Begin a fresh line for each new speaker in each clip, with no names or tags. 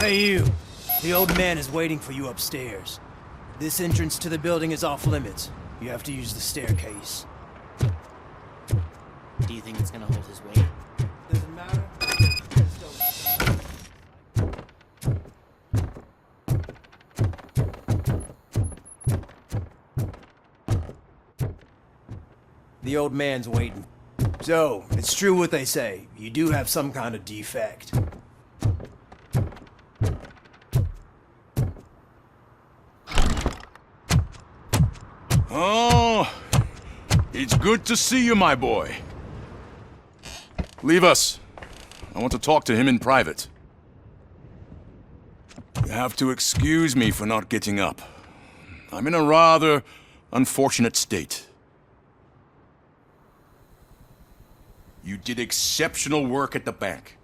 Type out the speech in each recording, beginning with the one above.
Hey you! The old man is waiting for you upstairs. This entrance to the building is off limits. You have to use the staircase.
Do you think it's gonna hold his weight?
Doesn't matter. The old man's waiting. So, it's true what they say. You do have some kind of defect.
Oh, it's good to see you, my boy. Leave us. I want to talk to him in private. You have to excuse me for not getting up. I'm in a rather unfortunate state. You did exceptional work at the bank.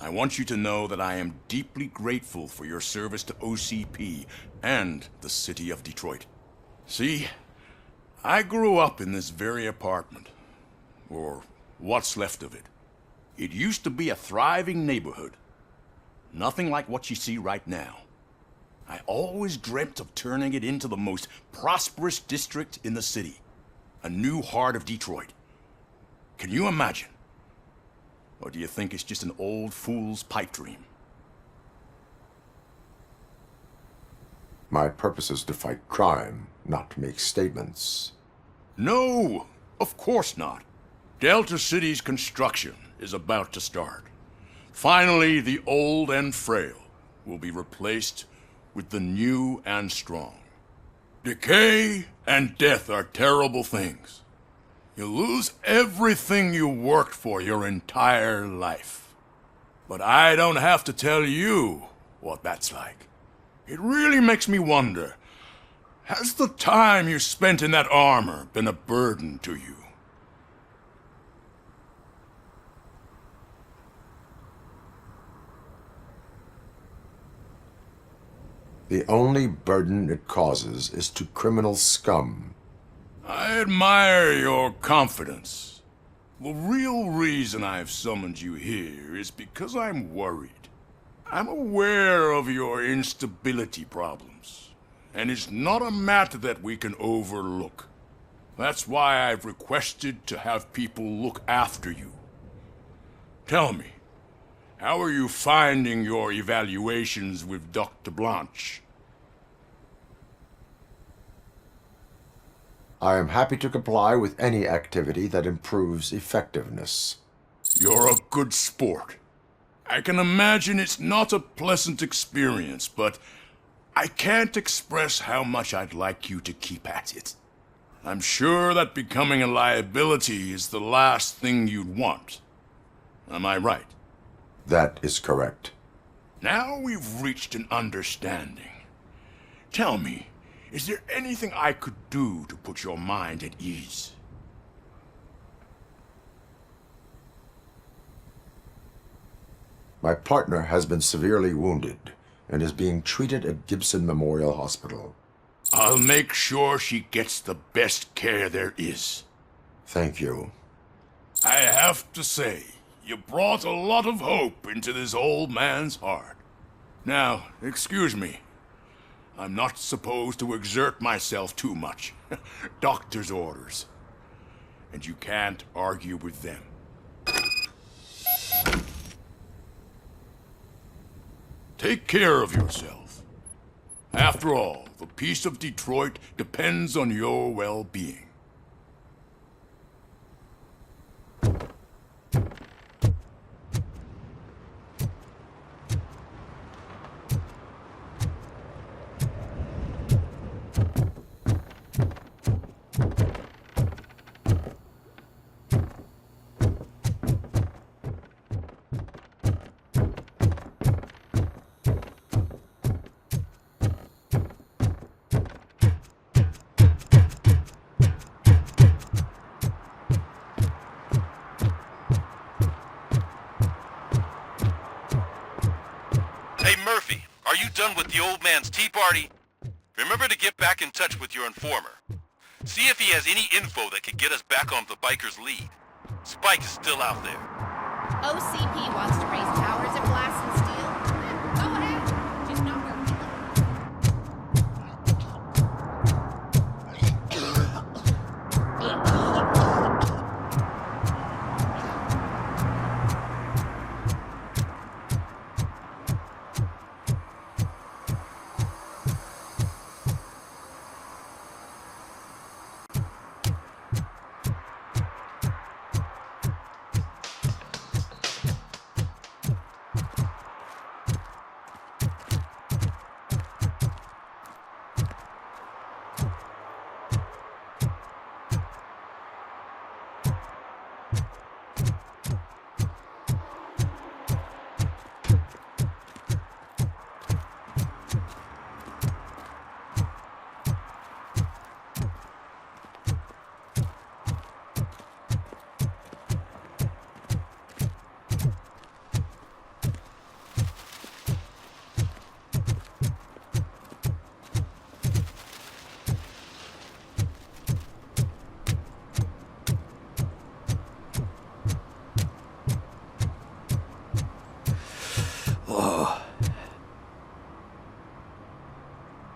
I want you to know that I am deeply grateful for your service to OCP and the city of Detroit. See, I grew up in this very apartment, or what's left of it. It used to be a thriving neighborhood. Nothing like what you see right now. I always dreamt of turning it into the most prosperous district in the city. A new heart of Detroit. Can you imagine? Or do you think it's just an old fool's pipe dream?
My purpose is to fight crime, not to make statements.
No, of course not. Delta City's construction is about to start. Finally, the old and frail will be replaced with the new and strong. Decay and death are terrible things. You lose everything you worked for your entire life. But I don't have to tell you what that's like. It really makes me wonder, has the time you spent in that armor been a burden to you?
The only burden it causes is to criminal scum.
I admire your confidence. The real reason I've summoned you here is because I'm worried. I'm aware of your instability problems, and it's not a matter that we can overlook. That's why I've requested to have people look after you. Tell me, how are you finding your evaluations with Dr. Blanche?
I am happy to comply with any activity that improves effectiveness.
You're a good sport. I can imagine it's not a pleasant experience, but I can't express how much I'd like you to keep at it. I'm sure that becoming a liability is the last thing you'd want. Am I right?
That is correct.
Now we've reached an understanding. Tell me, is there anything I could do to put your mind at ease?
My partner has been severely wounded and is being treated at Gibson Memorial Hospital.
I'll make sure she gets the best care there is.
Thank you.
I have to say, you brought a lot of hope into this old man's heart. Now, excuse me. I'm not supposed to exert myself too much. Doctor's orders. And you can't argue with them. Take care of yourself. After all, the peace of Detroit depends on your well-being.
Murphy, are you done with the old man's tea party? Remember to get back in touch with your informer. See if he has any info that could get us back on the biker's lead. Spike is still out there.
OCP wants to raise towers of glass and steel. Go ahead.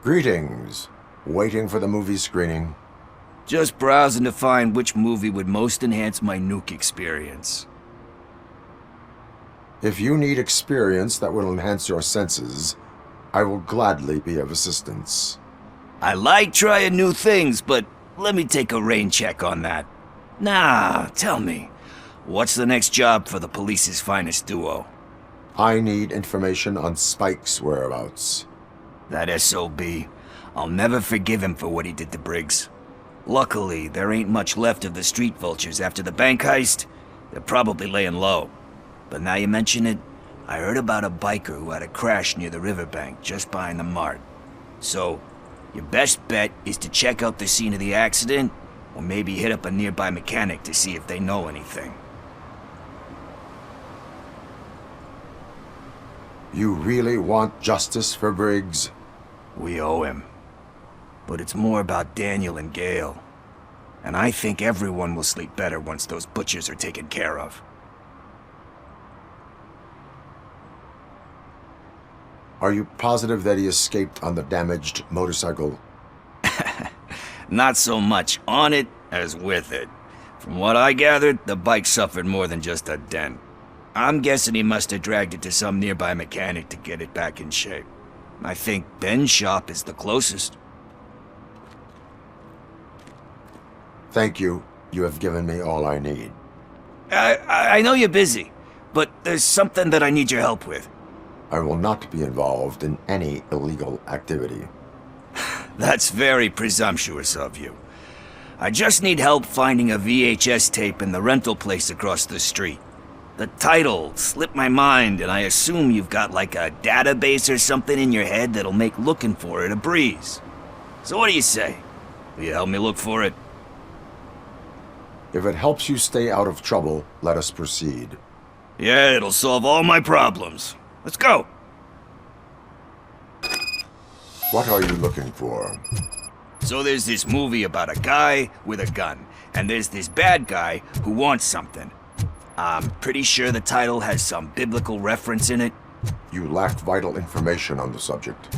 Greetings. Waiting for the movie screening.
Just browsing to find which movie would most enhance my nuke experience.
If you need experience that will enhance your senses, I will gladly be of assistance.
I like trying new things, but let me take a rain check on that. Nah, tell me, what's the next job for the police's finest duo?
I need information on Spike's whereabouts.
That SOB. I'll never forgive him for what he did to Briggs. Luckily, there ain't much left of the street vultures after the bank heist. They're probably laying low. But now you mention it, I heard about a biker who had a crash near the riverbank just behind the mart. So, your best bet is to check out the scene of the accident, or maybe hit up a nearby mechanic to see if they know anything.
You really want justice for Briggs?
We owe him. But it's more about Daniel and Gale. And I think everyone will sleep better once those butchers are taken care of.
Are you positive that he escaped on the damaged motorcycle?
Not so much on it as with it. From what I gathered, the bike suffered more than just a dent. I'm guessing he must have dragged it to some nearby mechanic to get it back in shape. I think Ben's shop is the closest.
Thank you. You have given me all I need.
I know you're busy, but there's something that I need your help with.
I will not be involved in any illegal activity.
That's very presumptuous of you. I just need help finding a VHS tape in the rental place across the street. The title slipped my mind, and I assume you've got like a database or something in your head that'll make looking for it a breeze. So what do you say? Will you help me look for it?
If it helps you stay out of trouble, let us proceed.
Yeah, it'll solve all my problems. Let's go.
What are you looking for?
So there's this movie about a guy with a gun, and there's this bad guy who wants something. I'm pretty sure the title has some biblical reference in it.
You lack vital information on the subject.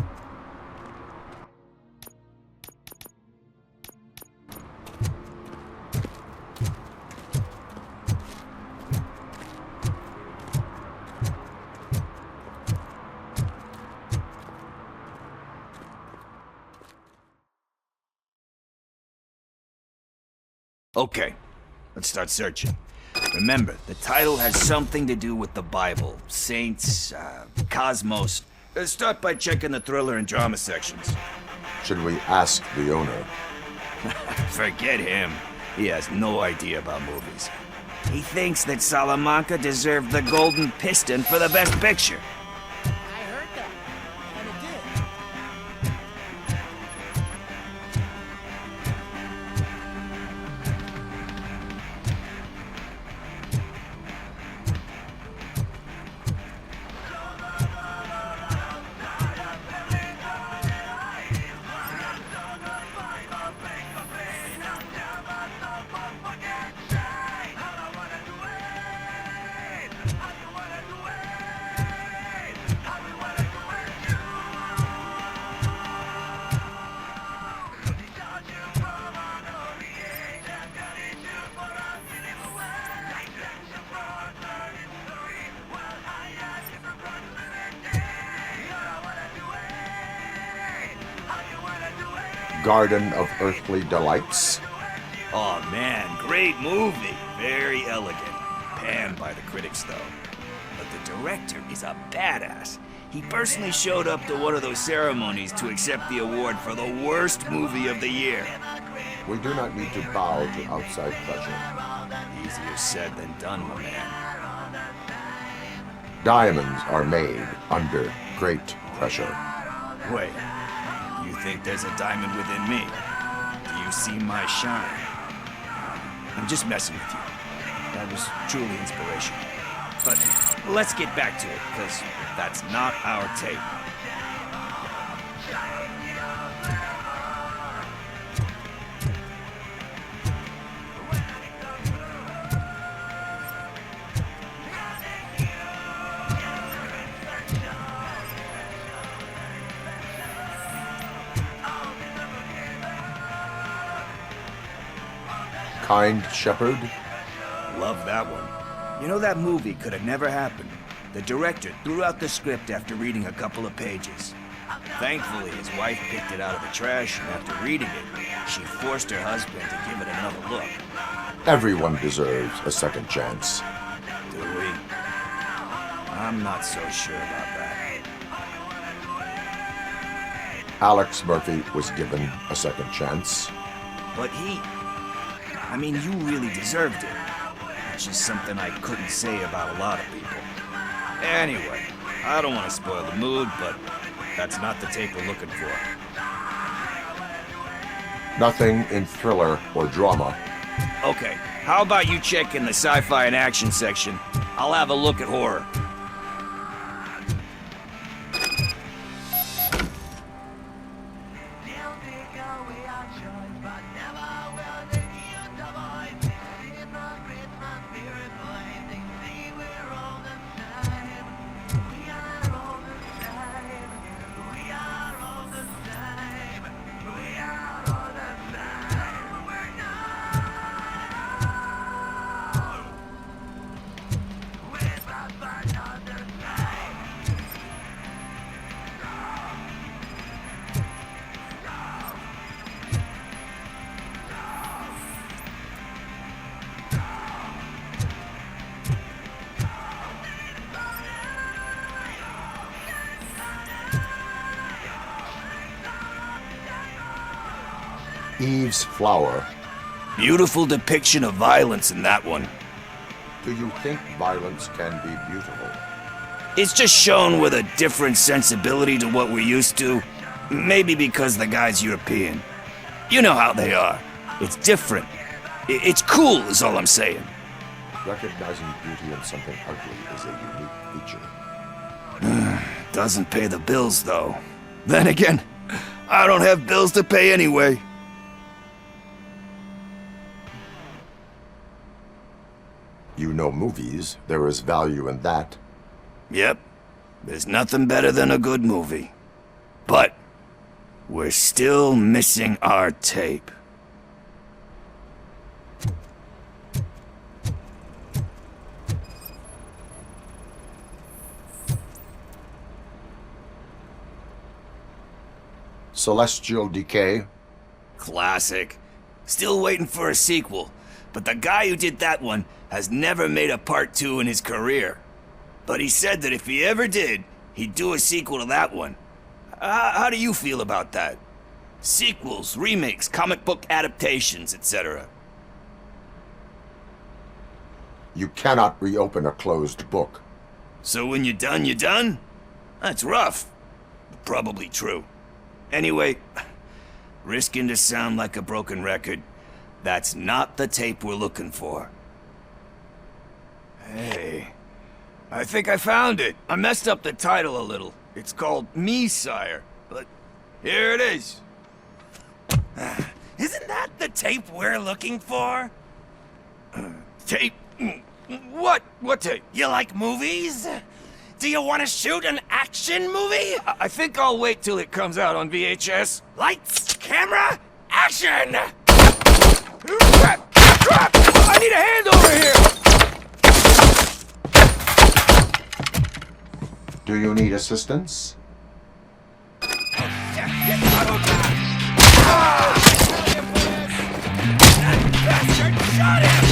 Okay, let's start searching. Remember, the title has something to do with the Bible, saints, cosmos. Start by checking the thriller and drama sections.
Should we ask the owner?
Forget him. He has no idea about movies. He thinks that Salamanca deserved the Golden Piston for the Best Picture.
I heard that, and it did.
Garden of Earthly Delights?
Oh man, great movie. Very elegant. Panned by the critics though. But the director is a badass. He personally showed up to one of those ceremonies to accept the award for the worst movie of the year.
We do not need to bow to outside pressure.
Easier said than done, my man.
Diamonds are made under great pressure.
Wait, you think there's a diamond within me? Do you see my shine? I'm just messing with you. That was truly inspirational. But let's get back to it, because that's not our tape.
kind shepherd?
Love that one. You know, that movie could have never happened. The director threw out the script after reading a couple of pages. Thankfully, his wife picked it out of the trash, and after reading it, she forced her husband to give it another look.
Everyone deserves a second chance.
Do we? I'm not so sure about that.
Alex Murphy was given a second chance.
But I mean, you really deserved it. Which is something I couldn't say about a lot of people. Anyway, I don't want to spoil the mood, but that's not the tape we're looking for.
Nothing in thriller or drama.
Okay, how about you check in the sci-fi and action section? I'll have a look at horror.
Eve's Flower.
Beautiful depiction of violence in that one.
Do you think violence can be beautiful?
It's just shown with a different sensibility to what we're used to. Maybe because the guy's European. You know how they are. It's different. It's cool is all I'm saying.
Recognizing beauty in something ugly is a unique feature.
Doesn't pay the bills, though. Then again, I don't have bills to pay anyway.
You know movies. There is value in that.
Yep. There's nothing better than a good movie. But we're still missing our tape.
Celestial Decay.
Classic. Still waiting for a sequel. But the guy who did that one has never made a part 2 in his career. But he said that if he ever did, he'd do a sequel to that one. How do you feel about that? Sequels, remakes, comic book adaptations, etc.
You cannot reopen a closed book.
So when you're done, you're done? That's rough. Probably true. Anyway, risking to sound like a broken record, that's not the tape we're looking for. Hey, I think I found it. I messed up the title a little. It's called Me, Sire, but here it is.
Isn't that the tape we're looking for?
Tape? What? What tape?
You like movies? Do you want to shoot an action movie?
I think I'll wait till it comes out on VHS.
Lights, camera, action!
Crap! Crap! I need a hand over here!
Do you need assistance?
Bastard shot him!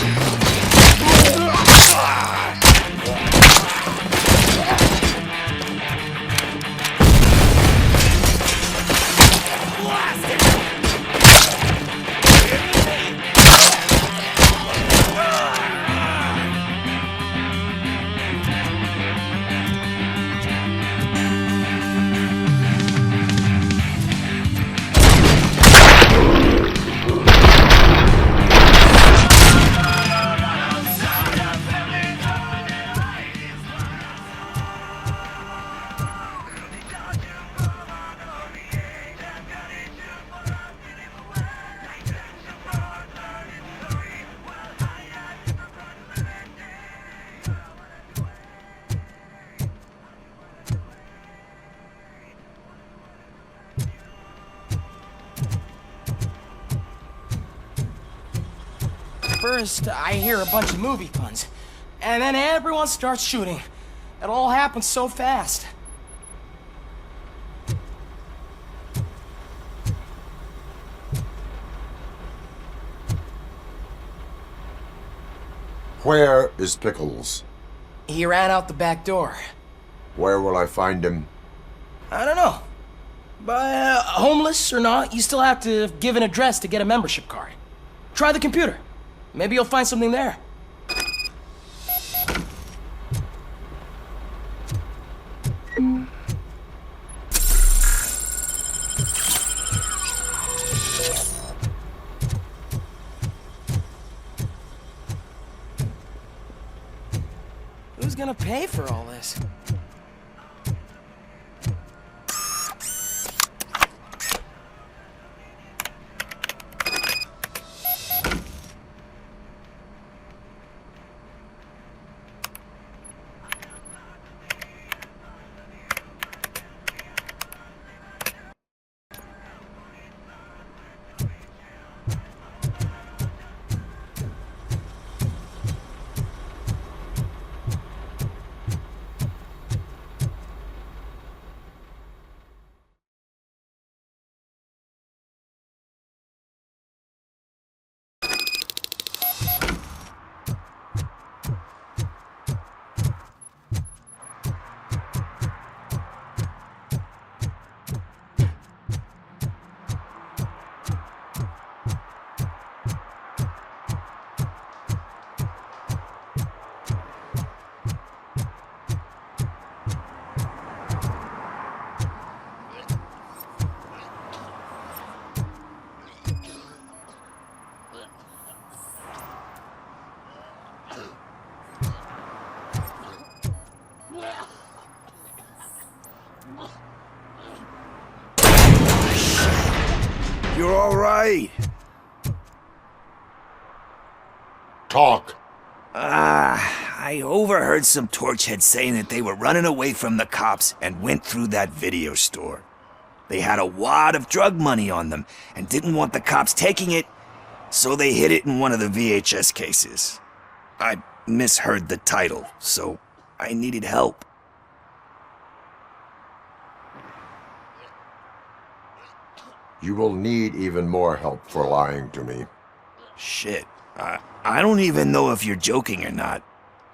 first, I hear a bunch of movie puns. And then everyone starts shooting. It all happens so fast.
Where is Pickles?
He ran out the back door.
Where will I find him?
I don't know. But homeless or not, you still have to give an address to get a membership card. Try the computer. Maybe you'll find something there. Who's gonna pay for all this?
You're all right.
Talk.
I overheard some torchheads saying that they were running away from the cops and went through that video store. They had a wad of drug money on them and didn't want the cops taking it, so they hid it in one of the VHS cases. I misheard the title, so I needed help.
You will need even more help for lying to me.
Shit, I don't even know if you're joking or not.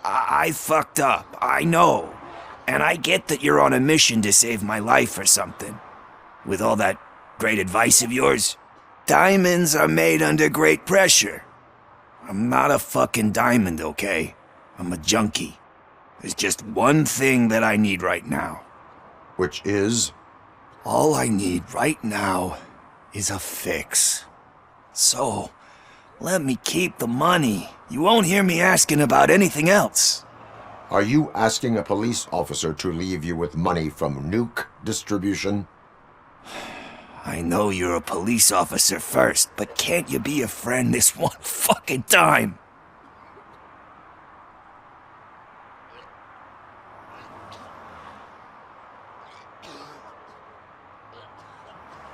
I fucked up, I know. And I get that you're on a mission to save my life or something. With all that great advice of yours, diamonds are made under great pressure. I'm not a fucking diamond, okay? I'm a junkie. There's just one thing that I need right now.
Which is?
All I need right now is a fix. So, let me keep the money. You won't hear me asking about anything else.
Are you asking a police officer to leave you with money from nuke distribution?
I know you're a police officer first, but can't you be a friend this one fucking time?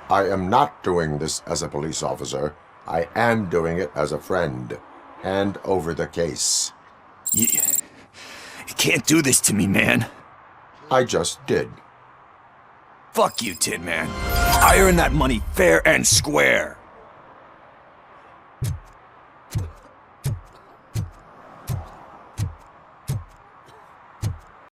I am not doing this as a police officer. I am doing it as a friend. Hand over the case.
You can't do this to me, man.
I just did.
Fuck you, Tin Man. I earned that money fair and square.